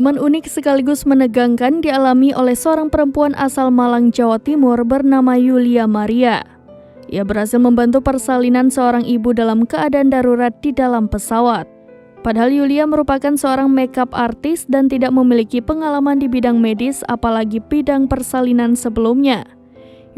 Pengalaman unik sekaligus menegangkan dialami oleh seorang perempuan asal Malang, Jawa Timur bernama Yulia Maria. Ia berhasil membantu persalinan seorang ibu dalam keadaan darurat di dalam pesawat. Padahal Yulia merupakan seorang makeup artis dan tidak memiliki pengalaman di bidang medis apalagi bidang persalinan sebelumnya.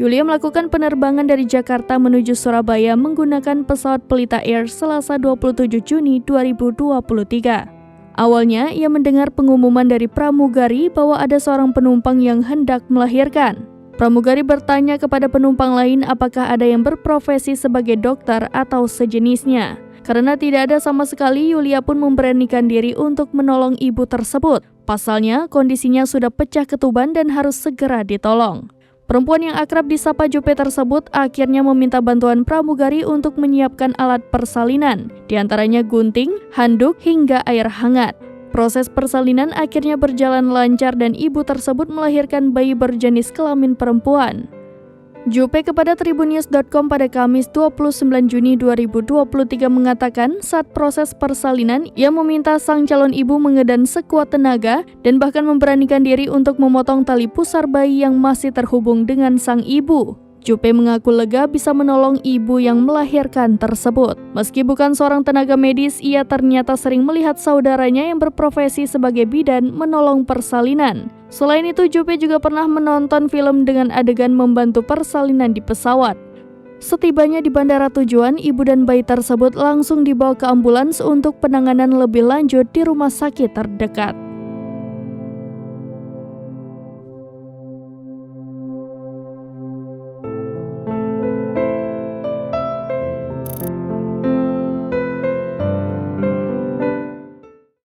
Yulia melakukan penerbangan dari Jakarta menuju Surabaya menggunakan pesawat Pelita Air Selasa 27 Juni 2023. Awalnya, ia mendengar pengumuman dari pramugari bahwa ada seorang penumpang yang hendak melahirkan. Pramugari bertanya kepada penumpang lain apakah ada yang berprofesi sebagai dokter atau sejenisnya. Karena tidak ada sama sekali, Yulia pun memberanikan diri untuk menolong ibu tersebut. Pasalnya, kondisinya sudah pecah ketuban dan harus segera ditolong. Perempuan yang akrab disapa Jupe tersebut akhirnya meminta bantuan pramugari untuk menyiapkan alat persalinan, diantaranya gunting, handuk, hingga air hangat. Proses persalinan akhirnya berjalan lancar dan ibu tersebut melahirkan bayi berjenis kelamin perempuan. Jupe kepada tribunnews.com pada Kamis 29 Juni 2023 mengatakan saat proses persalinan, ia meminta sang calon ibu mengedan sekuat tenaga dan bahkan memberanikan diri untuk memotong tali pusar bayi yang masih terhubung dengan sang ibu. Jupe mengaku lega bisa menolong ibu yang melahirkan tersebut. Meski bukan seorang tenaga medis, ia ternyata sering melihat saudaranya yang berprofesi sebagai bidan menolong persalinan. Selain itu, Jupe juga pernah menonton film dengan adegan membantu persalinan di pesawat. Setibanya di bandara tujuan, ibu dan bayi tersebut langsung dibawa ke ambulans untuk penanganan lebih lanjut di rumah sakit terdekat.